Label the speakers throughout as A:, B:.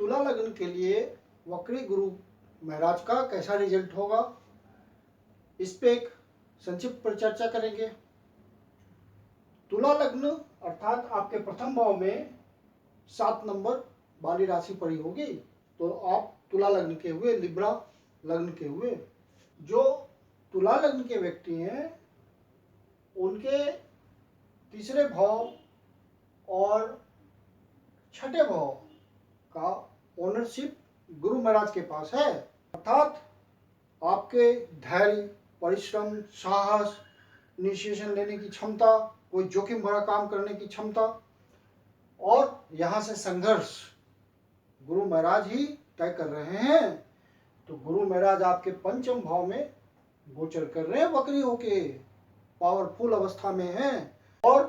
A: तुला लग्न के लिए वक्री गुरु महाराज का कैसा रिजल्ट होगा, इस पे एक संक्षिप्त पर चर्चा करेंगे। तुला लग्न अर्थात आपके प्रथम भाव में 7 नंबर वाली राशि पड़ी होगी, तो आप तुला लग्न के हुए, लिब्रा लग्न के हुए। जो तुला लग्न के व्यक्ति हैं उनके तीसरे भाव और छठे भाव का ओनरशिप गुरु महाराज के पास है। अर्थात आपके धैर्य, परिश्रम, साहस, इनिशिएशन लेने की क्षमता, कोई जोखिम भरा काम करने की क्षमता और यहाँ से संघर्ष गुरु महाराज ही तय कर रहे हैं। तो गुरु महाराज आपके पंचम भाव में गोचर कर रहे हैं, वक्री होके पावरफुल अवस्था में हैं। और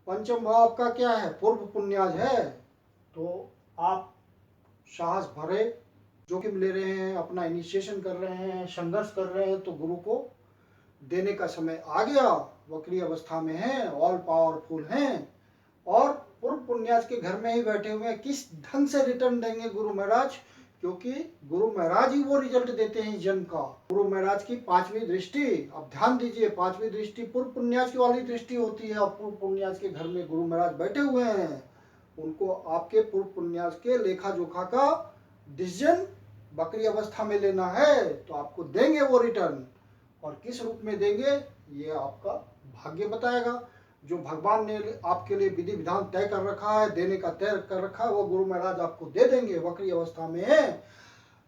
A: पंचम भाव आपका क्या है, पूर्व पुण्याज है। तो आप साहस भरे जोखिम ले रहे हैं, अपना इनिशिएशन कर रहे हैं, संघर्ष कर रहे हैं, तो गुरु को देने का समय आ गया। वक्री अवस्था में हैं, ऑल पावरफुल हैं और पूर्व पुण्याज के घर में ही बैठे हुए हैं। किस ढंग से रिटर्न देंगे गुरु महाराज, क्योंकि गुरु महाराज ही वो रिजल्ट देते हैं जन्म का। गुरु महाराज की 5वीं दृष्टि, अब ध्यान दीजिए, 5वीं दृष्टि पूर्व पुण्याज की वाली दृष्टि होती है। और पूर्व पुण्याज के घर में गुरु महाराज बैठे हुए हैं, उनको आपके पूर्व पुण्याज के लेखा जोखा का डिसीजन बकरी अवस्था में लेना है, तो आपको देंगे वो रिटर्न। और किस रूप में देंगे ये आपका भाग्य बताएगा। जो भगवान ने आपके लिए विधि विधान तय कर रखा है, देने का तय कर रखा है, वो गुरु महाराज आपको दे देंगे। वक्री अवस्था में है,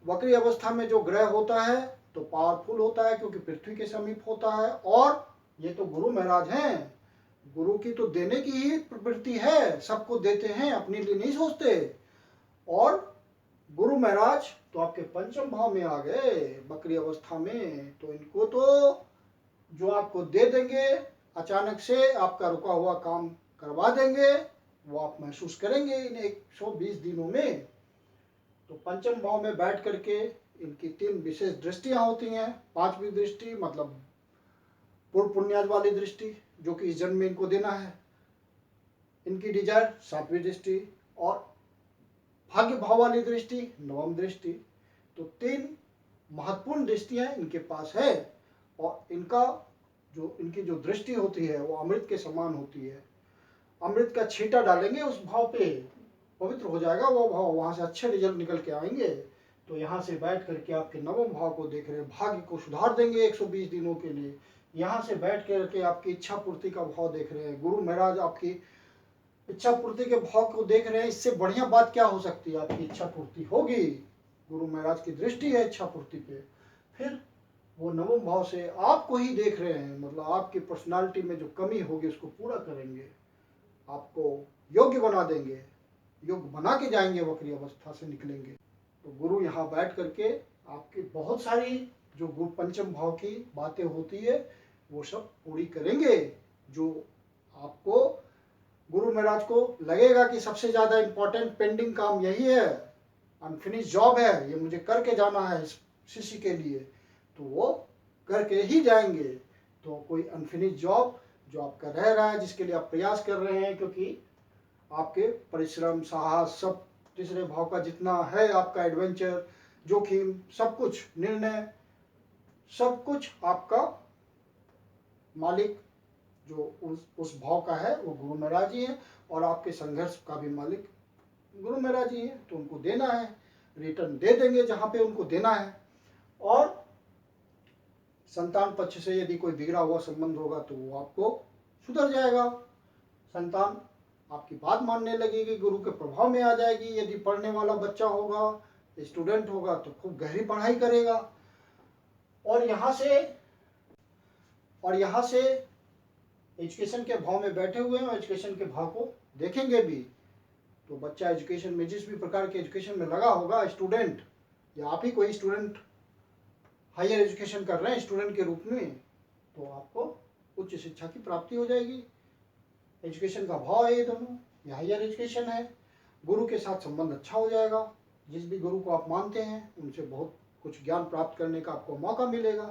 A: वक्री अवस्था में जो ग्रह होता है तो पावरफुल होता है, क्योंकि पृथ्वी के समीप होता है। और ये तो गुरु महाराज हैं, गुरु की तो देने की ही प्रवृत्ति है, सबको देते हैं, अपने लिए नहीं सोचते। और गुरु महाराज तो आपके पंचम भाव में आ गए बकरी अवस्था में, तो इनको तो जो आपको दे देंगे, अचानक से आपका रुका हुआ काम करवा देंगे, वो आप महसूस करेंगे इन 120 दिनों में। तो पंचम भाव में बैठ करके इनकी 3 विशेष दृष्टियां होती हैं। 5वीं दृष्टि मतलब पूर्व पुण्याज वाली दृष्टि, जो कि इस जन्म में इनको देना है। इनकी डिजायर 7वीं दृष्टि और भाग्य भाव वाली दृष्टि 9वीं दृष्टि। तो 3 महत्वपूर्ण दृष्टियां इनके पास है। और इनकी जो दृष्टि होती है वो अमृत के समान होती है। अमृत का छींटा डालेंगे उस भाव पे, पवित्र हो जाएगा वो भाव, वहां से अच्छे रिजल्ट निकल के आएंगे। तो यहाँ से बैठ करके आपके 9वें भाव को देख रहे हैं, भाग्य को सुधार देंगे 120 दिनों के लिए। यहाँ से बैठ करके आपकी इच्छा पूर्ति का भाव देख रहे हैं, गुरु महाराज आपकी इच्छा पूर्ति के भाव को देख रहे हैं। इससे बढ़िया बात क्या हो सकती है, आपकी इच्छा पूर्ति होगी, गुरु महाराज की दृष्टि है इच्छा पूर्ति पे। फिर वो 9वें भाव से आपको ही देख रहे हैं, मतलब आपकी पर्सनालिटी में जो कमी होगी उसको पूरा करेंगे, आपको योग्य बना देंगे, योग्य बना के जाएंगे, वक्री अवस्था से निकलेंगे। तो गुरु यहाँ बैठ करके आपकी बहुत सारी जो गुरु पंचम भाव की बातें होती है वो सब पूरी करेंगे। जो आपको गुरु महाराज को लगेगा कि सबसे ज्यादा इंपॉर्टेंट पेंडिंग काम यही है, अनफिनिश जॉब है, ये मुझे करके जाना है इस शिष्य के लिए, तो वो करके ही जाएंगे। तो कोई अनफिनिश जॉब जो आपका रह रहा है, जिसके लिए आप प्रयास कर रहे हैं, क्योंकि आपके परिश्रम, साहस, सब तीसरे भाव का जितना है, आपका एडवेंचर, जोखिम, सब कुछ, निर्णय, सब कुछ आपका मालिक जो उस भाव का है वो गुरु महाराज ही है। और आपके संघर्ष का भी मालिक गुरु महाराज ही है। तो उनको देना है, रिटर्न दे देंगे जहां पे उनको देना है। और संतान पक्ष से यदि कोई बिगड़ा हुआ संबंध होगा तो वो आपको सुधर जाएगा। संतान आपकी बात मानने लगेगी, गुरु के प्रभाव में आ जाएगी। यदि पढ़ने वाला बच्चा होगा, स्टूडेंट होगा, तो खूब गहरी पढ़ाई करेगा। और यहाँ से एजुकेशन के भाव में बैठे हुए हैं, एजुकेशन के भाव को देखेंगे भी। तो बच्चा एजुकेशन में, जिस भी प्रकार के एजुकेशन में लगा होगा, स्टूडेंट या आप ही कोई स्टूडेंट हायर एजुकेशन कर रहे हैं स्टूडेंट के रूप में, तो आपको उच्च शिक्षा की प्राप्ति हो जाएगी। एजुकेशन का भाव है ये दोनों, ये हायर एजुकेशन है। गुरु के साथ संबंध अच्छा हो जाएगा। जिस भी गुरु को आप मानते हैं उनसे बहुत कुछ ज्ञान प्राप्त करने का आपको मौका मिलेगा,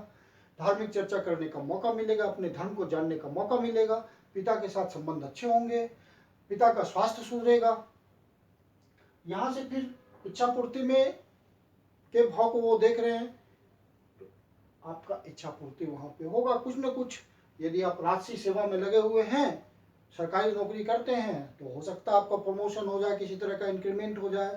A: धार्मिक चर्चा करने का मौका मिलेगा, अपने धर्म को जानने का मौका मिलेगा। पिता के साथ संबंध अच्छे होंगे, पिता का स्वास्थ्य सुधरेगा। यहाँ से फिर इच्छा पूर्ति में के भाव को वो देख रहे हैं, तो आपका इच्छा पूर्ति वहाँ पे होगा कुछ न कुछ। यदि आप राजसी सेवा में लगे हुए हैं, सरकारी नौकरी करते हैं, तो हो सकता है आपका प्रमोशन हो जाए, किसी तरह का इंक्रीमेंट हो जाए,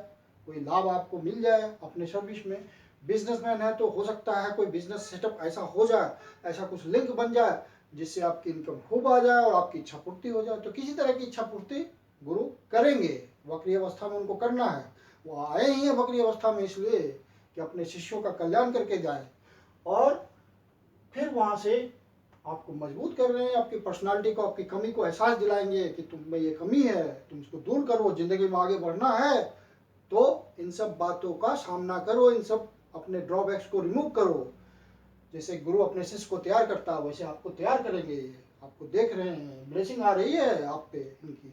A: कोई लाभ आपको मिल जाए अपने सर्विस में। बिजनेसमैन है तो हो सकता है कोई बिजनेस सेटअप ऐसा हो जाए, ऐसा कुछ लिंक बन जाए जिससे आपकी इनकम खूब आ जाए और आपकी इच्छा पूर्ति हो जाए। तो किसी तरह की इच्छा पूर्ति गुरु करेंगे, वक्री अवस्था में उनको करना है। वो आए ही हैं वक्री अवस्था में इसलिए कि अपने शिष्यों का कल्याण करके जाए, और फिर वहाँ से आपको मजबूत कर रहे हैं, आपकी पर्सनालिटी को, आपकी कमी को एहसास दिलाएंगे कि तुम में ये कमी है, तुम इसको दूर करो, जिंदगी में आगे बढ़ना है तो इन सब बातों का सामना करो, इन सब अपने ड्रॉबैक्स को रिमूव करो। जैसे गुरु अपने शिष्य को तैयार करता है वैसे आपको तैयार करेंगे। आपको देख रहे हैं ब्लेसिंग आ रही है आप पे इनकी,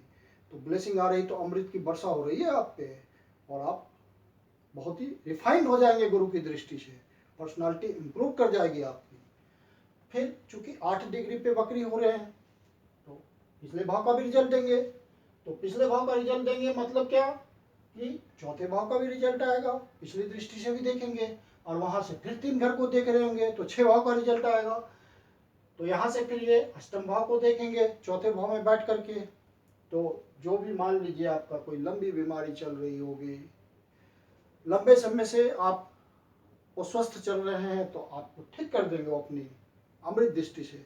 A: तो ब्लेसिंग आ रही तो अमृत की वर्षा हो रही है आप पे, और आप बहुत ही रिफाइंड हो जाएंगे गुरु की दृष्टि से, पर्सनालिटी इंप्रूव कर जाएगी आपकी। फिर चूंकि 8 डिग्री पे वक्री हो रहे हैं तो पिछले भाव का भी रिजल्ट देंगे। तो पिछले भाव का रिजल्ट देंगे मतलब क्या कि चौथे भाव का भी रिजल्ट आएगा, पिछली दृष्टि से भी देखेंगे, और वहां से फिर 3 घर को देख रहे होंगे तो 6 भाव का रिजल्ट आएगा। तो यहाँ से फिर ये अष्टम भाव को देखेंगे चौथे भाव में बैठ करके। तो जो भी मान लीजिए आपका कोई लंबी बीमारी चल रही होगी, लंबे समय से आप अस्वस्थ चल रहे हैं, तो आपको ठीक कर देंगे वो अपनी अमृत दृष्टि से।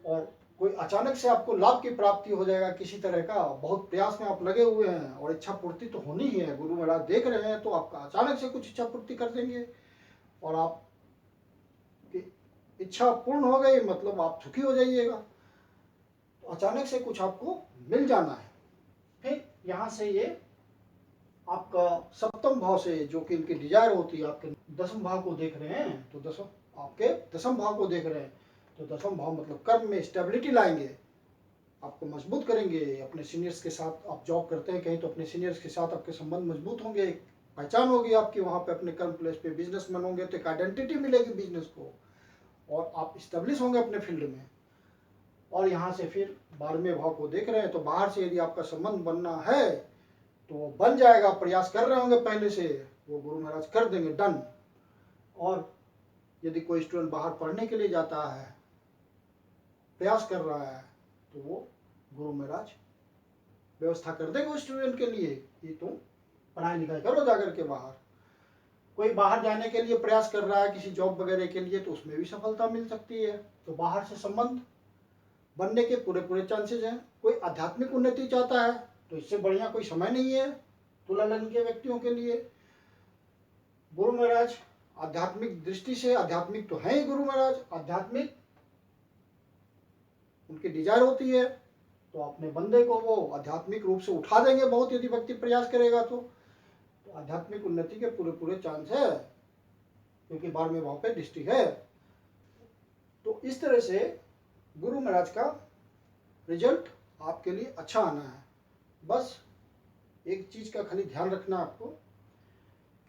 A: और कोई अचानक से आपको लाभ की प्राप्ति हो जाएगा किसी तरह का, बहुत प्रयास में आप लगे हुए हैं और इच्छा पूर्ति तो होनी ही है, गुरु महाराज देख रहे हैं, तो आपका अचानक से कुछ इच्छा पूर्ति कर देंगे और आप इच्छा पूर्ण हो गई, मतलब आप सुखी हो जाइएगा। तो अचानक से कुछ आपको मिल जाना है। फिर यहाँ से ये आपका सप्तम भाव से, जो कि इनकी डिजायर होती है, आपके दसम भाव को देख रहे हैं, तो आपके दसम भाव को देख रहे हैं, तो दसम भाव मतलब कर्म में स्टेबिलिटी लाएंगे, आपको मजबूत करेंगे। अपने सीनियर्स के साथ आप जॉब करते हैं कहीं, तो अपने सीनियर्स के साथ आपके संबंध मजबूत होंगे, पहचान होगी आपकी वहाँ पे अपने कर्म प्लेस पे, बिजनेसमैन होंगे तो एक आइडेंटिटी मिलेगी बिजनेस को, और आप स्टेब्लिश होंगे अपने फील्ड में। और यहाँ से फिर 12वें भाव को देख रहे हैं, तो बाहर से यदि आपका संबंध बनना है तो वो बन जाएगा, प्रयास कर रहे होंगे पहले से, वो गुरु महाराज कर देंगे डन। और यदि कोई स्टूडेंट बाहर पढ़ने के लिए जाता है, प्रयास कर रहा है, तो वो गुरु महाराज व्यवस्था कर देंगे उस स्टूडेंट के लिए कि तुम पढ़ाई लिखाई करो जाकर के बाहर। कोई बाहर जाने के लिए प्रयास कर रहा है किसी जॉब वगैरह के लिए, तो उसमें भी सफलता मिल सकती है। तो बाहर से संबंध बनने के पूरे पूरे चांसेस हैं। कोई आध्यात्मिक उन्नति चाहता है तो इससे बढ़िया कोई समय नहीं है तुला लग्न के व्यक्तियों के लिए। गुरु महाराज आध्यात्मिक दृष्टि से, आध्यात्मिक तो है ही गुरु महाराज, आध्यात्मिक उनकी डिजायर होती है, तो अपने बंदे को वो आध्यात्मिक रूप से उठा देंगे बहुत, यदि व्यक्ति प्रयास करेगा तो आध्यात्मिक उन्नति के पूरे पूरे चांस है, क्योंकि 12वें भाव पे दृष्टि है। तो इस तरह से गुरु महाराज का रिजल्ट आपके लिए अच्छा आना है। बस एक चीज का खाली ध्यान रखना आपको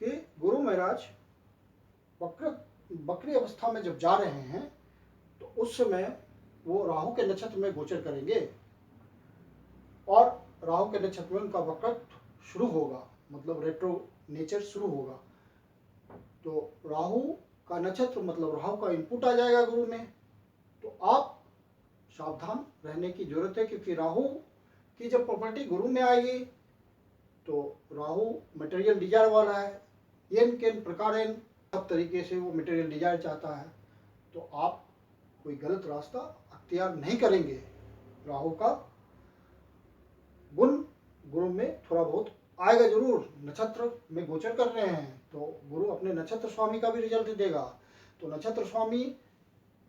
A: कि गुरु महाराज वक्री अवस्था में जब जा रहे हैं तो उस समय वो राहु के नक्षत्र में गोचर करेंगे, और राहु के नक्षत्र में उनका वक्रत्व शुरू होगा, मतलब रेट्रो नेचर शुरू होगा। तो राहु का नक्षत्र मतलब राहु का इनपुट आ जाएगा गुरु में, तो आप सावधान रहने की जरूरत है, क्योंकि राहु की जब प्रॉपर्टी गुरु में आएगी तो राहु मटेरियल डिजायर वाला है, येन केन प्रकार सब तरीके से वो मटेरियल डिजायर चाहता है। तो आप कोई गलत रास्ता अख्तियार नहीं करेंगे। राहु का गुण गुरु में थोड़ा बहुत आएगा जरूर, नक्षत्र में गोचर कर रहे हैं तो गुरु अपने नक्षत्र स्वामी का भी रिजल्ट देगा। तो नक्षत्र स्वामी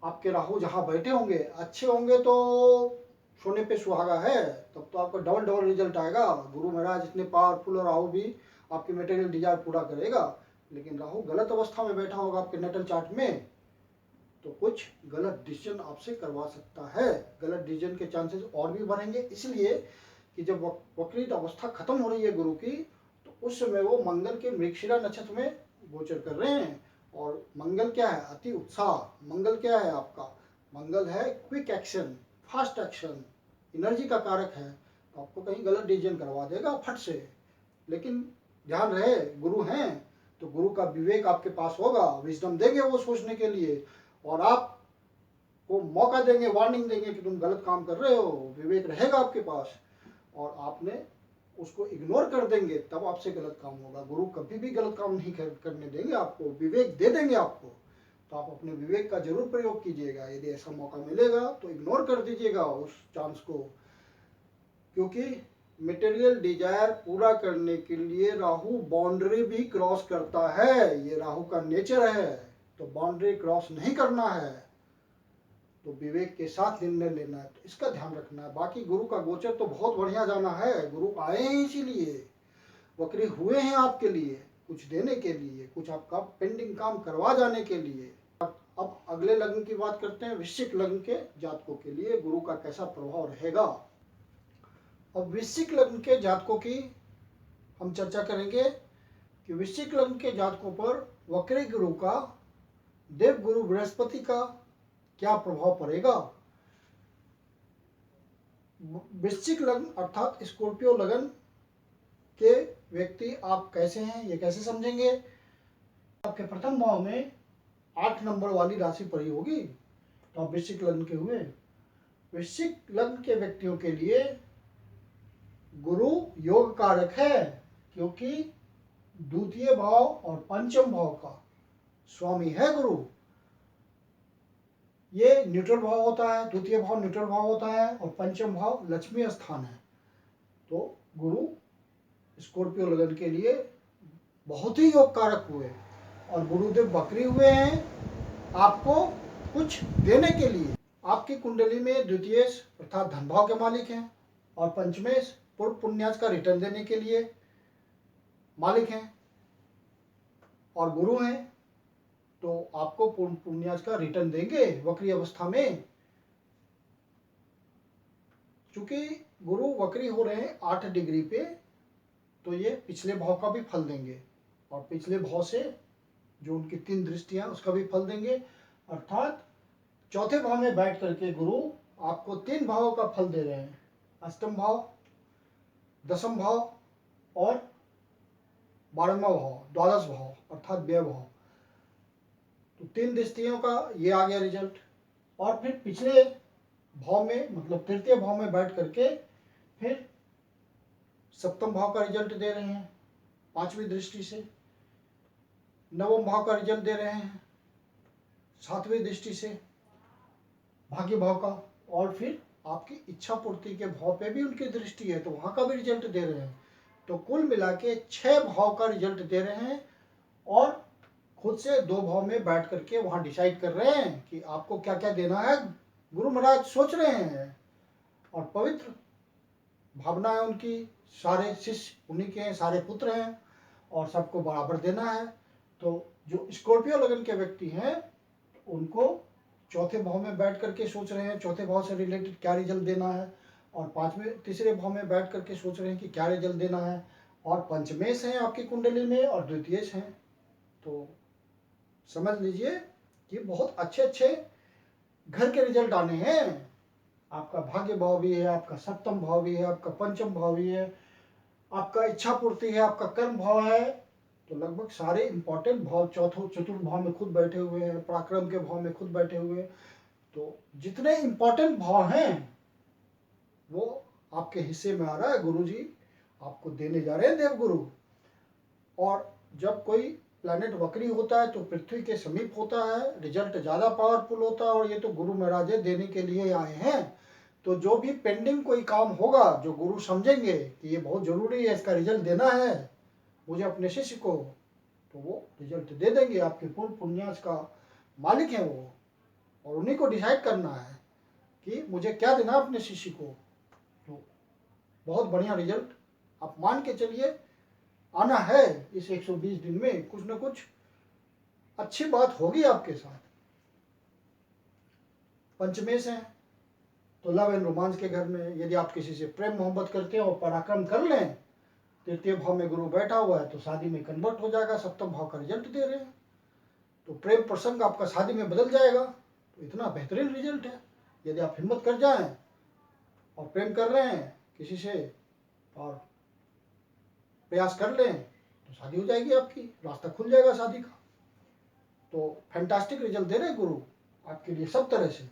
A: आपके राहु जहाँ बैठे होंगे अच्छे होंगे तो सोने पे सुहागा है, तब तो आपका डबल डबल रिजल्ट आएगा। गुरु महाराज इतने पावरफुल और राहु भी आपकी मटेरियल डिजायर पूरा करेगा। लेकिन राहु गलत अवस्था में बैठा होगा आपके नेटल चार्ट में तो कुछ गलत डिसीजन आपसे करवा सकता है, गलत डिसीजन के चांसेस और भी बढ़ेंगे। इसलिए कि जब वक्रीत अवस्था खत्म हो रही है गुरु की, तो उस समय वो मंगल के मृगशिरा नक्षत्र में गोचर कर रहे हैं। और मंगल क्या है? अति उत्साह। मंगल क्या है आपका? मंगल है quick action, fast action, energy का कारक है। तो आपको कहीं गलत डिसीजन करवा देगा फट से। लेकिन ध्यान रहे गुरु हैं तो गुरु का विवेक आपके पास होगा, विजडम देंगे वो सोचने के लिए, और आपको मौका देंगे, वार्निंग देंगे कि तुम गलत काम कर रहे हो, विवेक रहेगा आपके पास, और आपने उसको इग्नोर कर देंगे तब आपसे गलत काम होगा। गुरु कभी भी गलत काम नहीं करने देंगे आपको, विवेक दे देंगे आपको, तो आप अपने विवेक का जरूर प्रयोग कीजिएगा। यदि ऐसा मौका मिलेगा तो इग्नोर कर दीजिएगा उस चांस को, क्योंकि मटेरियल डिजायर पूरा करने के लिए राहु बाउंड्री भी क्रॉस करता है, ये राहु का नेचर है, तो बाउंड्री क्रॉस नहीं करना है, तो विवेक के साथ निर्णय लेना है, तो इसका ध्यान रखना है। बाकी गुरु का गोचर तो बहुत बढ़िया जाना है, गुरु आए हैं इसीलिए, वक्री हुए हैं आपके लिए, कुछ देने के लिए, कुछ आपका पेंडिंग काम करवा जाने के लिए। अब अगले लग्न की बात करते हैं, वृश्चिक लग्न के जातकों के लिए गुरु का कैसा प्रभाव रहेगा। अब वृश्चिक लग्न के जातकों की हम चर्चा करेंगे कि वृश्चिक लग्न के जातकों पर वक्री गुरु का, देव गुरु बृहस्पति का क्या प्रभाव पड़ेगा। वृश्चिक लग्न अर्थात स्कॉर्पियो लग्न के व्यक्ति आप कैसे हैं ये कैसे समझेंगे। आपके प्रथम भाव में 8 नंबर वाली राशि पड़ी होगी, तो आप वृश्चिक लग्न के हुए। वृश्चिक लग्न के व्यक्तियों के लिए गुरु योग कारक है, क्योंकि द्वितीय भाव और पंचम भाव का स्वामी है गुरु। ये न्यूट्रल भाव होता है, द्वितीय भाव न्यूट्रल भाव होता है, और पंचम भाव लक्ष्मी स्थान है। तो गुरु स्कॉर्पियो लगन के लिए बहुत ही योग कारक हुए, और गुरुदेव वक्री हुए हैं आपको कुछ देने के लिए। आपकी कुंडली में द्वितीय अर्थात धन भाव के मालिक हैं, और पंचमेश पूर्व पुण्याज का रिटर्न देने के लिए मालिक हैं, और गुरु हैं, तो आपको पूर्ण पुण्याज का रिटर्न देंगे वक्री अवस्था में। चूंकि गुरु वक्री हो रहे हैं 8 डिग्री पे, तो ये पिछले भाव का भी फल देंगे, और पिछले भाव से जो उनकी 3 दृष्टियां उसका भी फल देंगे। अर्थात चौथे भाव में बैठ करके गुरु आपको 3 भावों का फल दे रहे हैं, अष्टम भाव, दसम भाव और 12वां भाव, द्वादश भाव अर्थात व्यय भाव। तो 3 दृष्टियों का ये आ गया रिजल्ट। और फिर पिछले भाव में मतलब तृतीय भाव में बैठ करके फिर सप्तम भाव का रिजल्ट दे रहे हैं 5वीं दृष्टि से, नवम भाव का रिजल्ट दे रहे हैं 7वीं दृष्टि से भाग्य भाव का, और फिर आपकी इच्छा पूर्ति के भाव पे भी उनकी दृष्टि है, तो वहां का भी रिजल्ट दे रहे हैं। तो कुल मिला के 6 भाव का रिजल्ट दे रहे हैं, और खुद से 2 भाव में बैठ करके वहां डिसाइड कर रहे हैं कि आपको क्या क्या देना है। गुरु महाराज सोच रहे हैं, और पवित्र भावना है उनकी, सारे शिष्य उन्हीं के हैं, सारे पुत्र हैं, और सबको बराबर देना है। तो जो स्कॉर्पियो लगन के व्यक्ति हैं उनको चौथे भाव में बैठ करके सोच रहे हैं चौथे भाव से रिलेटेड क्या रिजल्ट देना है, और 5वें तीसरे भाव में बैठ करके सोच रहे हैं कि क्या रिजल्ट देना है, और पंचमेश हैं आपकी कुंडली में और द्वितीयश हैं। तो समझ लीजिए कि बहुत अच्छे अच्छे घर के रिजल्ट आने हैं। आपका भाग्य भाव भी है, आपका सप्तम भाव भी है, आपका पंचम भाव भी है, आपका इच्छा पूर्ति है, आपका कर्म भाव है। तो लगभग सारे इंपॉर्टेंट भाव चतुर्थ भाव में खुद बैठे हुए हैं, पराक्रम के भाव में खुद बैठे हुए हैं। तो जितने इंपॉर्टेंट भाव हैं वो आपके हिस्से में आ रहा है, गुरु जी आपको देने जा रहे हैं देव गुरु। और जब कोई प्लैनेट वक्री होता है तो पृथ्वी के समीप होता है, रिजल्ट ज़्यादा पावरफुल होता है, और ये तो गुरु महाराज देने के लिए आए हैं। तो जो भी पेंडिंग कोई काम होगा, जो गुरु समझेंगे कि ये बहुत ज़रूरी है, इसका रिजल्ट देना है मुझे अपने शिष्य को, तो वो रिजल्ट दे देंगे। आपके पूर्ण पुण्यास का मालिक हैं वो, और उन्हीं को डिसाइड करना है कि मुझे क्या देना अपने शिष्य को। तो बहुत बढ़िया रिजल्ट आप मान के चलिए आना है। इस 120 दिन में कुछ न कुछ अच्छी बात होगी आपके साथ। पंचमेश है तो लव एंड रोमांस के घर में, यदि आप किसी से प्रेम मोहब्बत करते हैं और पराक्रम कर लें, तृतीय भाव में गुरु बैठा हुआ है तो शादी में कन्वर्ट हो जाएगा, सप्तम भाव का रिजल्ट दे रहे हैं, तो प्रेम प्रसंग आपका शादी में बदल जाएगा। तो इतना बेहतरीन रिजल्ट है। यदि आप हिम्मत कर जाएं और प्रेम कर रहे हैं किसी से और प्रयास कर लें तो शादी हो जाएगी आपकी, रास्ता खुल जाएगा शादी का। तो फैंटास्टिक रिजल्ट दे रहे हैं गुरु आपके लिए सब तरह से।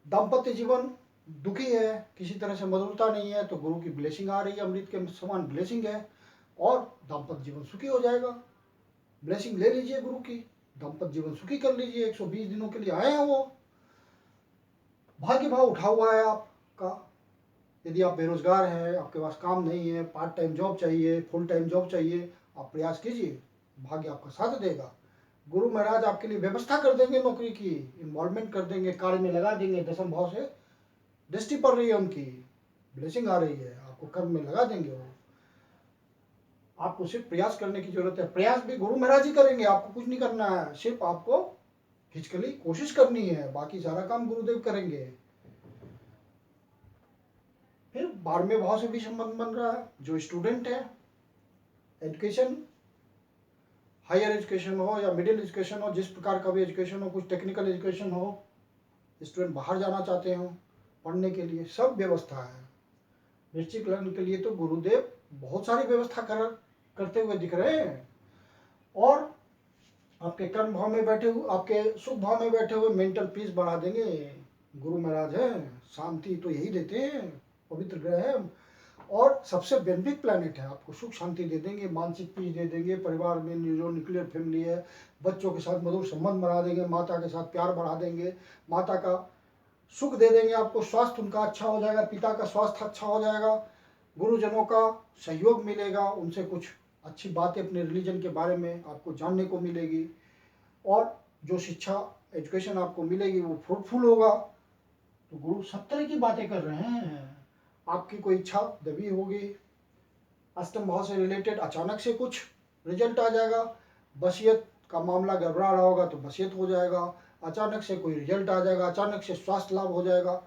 A: दाम्पत्य जीवन दुखी है, किसी तरह से मधुरता नहीं है, तो गुरु की ब्लेसिंग आ रही है, अमृत के समान ब्लेसिंग है, और दाम्पत्य जीवन सुखी हो जाएगा। ब्लेसिंग ले लीजिए गुरु की, दाम्पत्य जीवन सुखी कर लीजिए। 120 दिनों के लिए आए हैं वो। भाग्य भाव उठा हुआ है आपका। यदि आप बेरोजगार हैं, आपके पास काम नहीं है, पार्ट टाइम जॉब चाहिए, फुल टाइम जॉब चाहिए, आप प्रयास कीजिए, भाग्य आपका साथ देगा। गुरु महाराज आपके लिए व्यवस्था कर देंगे, नौकरी की इन्वॉल्वमेंट कर देंगे, कार्य में लगा देंगे। दसम भाव से दृष्टि पड़ रही है उनकी, ब्लेसिंग आ रही है, आपको कर्म में लगा देंगे वो। आपको सिर्फ प्रयास करने की जरूरत है। प्रयास भी गुरु महाराज ही करेंगे, आपको कुछ नहीं करना है, सिर्फ आपको फिजिकली कोशिश करनी है, बाकी सारा काम गुरुदेव करेंगे। फिर 12वें भाव से भी संबंध बन रहा है। जो स्टूडेंट है, एजुकेशन, हायर एजुकेशन हो या मिडिल एजुकेशन हो, जिस प्रकार का भी एजुकेशन हो, कुछ टेक्निकल एजुकेशन हो, स्टूडेंट बाहर जाना चाहते हो पढ़ने के लिए, सब व्यवस्था है। वृश्चिक लग्न के लिए तो गुरुदेव बहुत सारी व्यवस्था करते हुए दिख रहे हैं। और आपके कर्म भाव में बैठे हुए, आपके सुख भाव में बैठे हुए मेंटल पीस बढ़ा देंगे। गुरु महाराज हैं, शांति तो यही देते हैं, पवित्र ग्रह है, और सबसे बेनिफिक प्लैनेट है। आपको सुख शांति दे देंगे, मानसिक पीस दे देंगे, परिवार में जो न्यूक्लियर फैमिली है, बच्चों के साथ मधुर संबंध बढ़ा देंगे, माता के साथ प्यार बढ़ा देंगे, माता का सुख दे देंगे आपको, स्वास्थ्य उनका अच्छा हो जाएगा, पिता का स्वास्थ्य अच्छा हो जाएगा, गुरुजनों का सहयोग मिलेगा, उनसे कुछ अच्छी बातें अपने रिलीजन के बारे में आपको जानने को मिलेगी, और जो शिक्षा एजुकेशन आपको मिलेगी वो फ्रूटफुल होगा। तो गुरु सब तरह की बातें कर रहे हैं। आपकी कोई इच्छा दबी होगी, अष्टम भाव से रिलेटेड अचानक से कुछ रिजल्ट आ जाएगा। वसीयत का मामला गड़बड़ा रहा होगा तो वसीयत हो जाएगा, अचानक से कोई रिजल्ट आ जाएगा, अचानक से स्वास्थ्य लाभ हो जाएगा,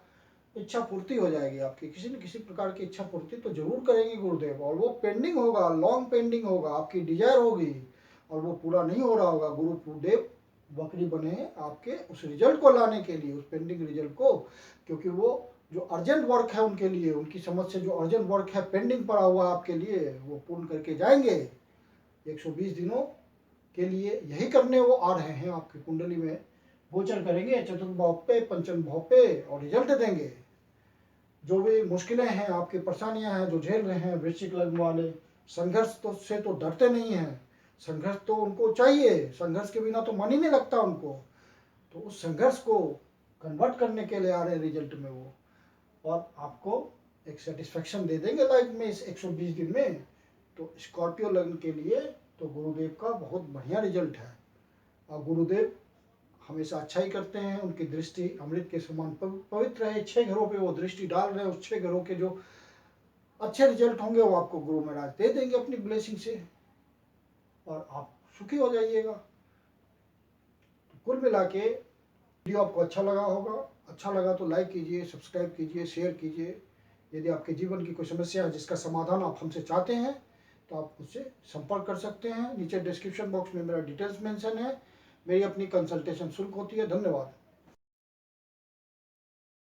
A: इच्छा पूर्ति हो जाएगी आपकी। किसी न किसी प्रकार की इच्छा पूर्ति तो जरूर करेंगे गुरुदेव, और वो पेंडिंग होगा, लॉन्ग पेंडिंग होगा, आपकी डिजायर होगी और वो पूरा नहीं हो रहा होगा। गुरुदेव वक्री बने आपके उस रिजल्ट को लाने के लिए, उस पेंडिंग रिजल्ट को, क्योंकि वो जो अर्जेंट वर्क है उनके लिए, उनकी समझ से जो अर्जेंट वर्क है पेंडिंग पड़ा हुआ आपके लिए, वो पूर्ण करके जाएंगे। 120 दिनों के लिए यही करने वो आ रहे हैं, आपकी कुंडली में गोचर करेंगे चतुर्थ भाव पे, पंचम भाव पे, और रिजल्ट देंगे। जो भी मुश्किलें हैं, आपकी परेशानियां हैं जो झेल रहे हैं वृश्चिक लग्न वाले, संघर्ष तो से तो डरते नहीं हैं, संघर्ष तो उनको चाहिए, संघर्ष के बिना तो मन ही नहीं लगता उनको। तो उस संघर्ष को कन्वर्ट करने के लिए आ रहे हैं रिजल्ट में वो, और आपको एक सेटिस्फेक्शन दे देंगे लाइफ में इस 120 दिन में। तो स्कॉर्पियो लग्न के लिए तो गुरुदेव का बहुत बढ़िया रिजल्ट है, और गुरुदेव हमेशा अच्छा ही करते हैं। उनकी दृष्टि अमृत के समान पवित्र है। 6 घरों पे वो दृष्टि डाल रहे हैं, उस 6 घरों के जो अच्छे रिजल्ट होंगे वो आपको गुरु महाराज दे देंगे अपनी ब्लेसिंग से, और आप सुखी हो जाइएगा। तो कुल मिला के वीडियो आपको अच्छा लगा होगा, अच्छा लगा तो लाइक कीजिए, सब्सक्राइब कीजिए, शेयर कीजिए। यदि आपके जीवन की कोई समस्या है जिसका समाधान आप हमसे चाहते हैं तो आप मुझसे संपर्क कर सकते हैं। नीचे डिस्क्रिप्शन बॉक्स में मेरा डिटेल्स मेंशन है। मेरी अपनी कंसल्टेशन शुल्क होती है। धन्यवाद।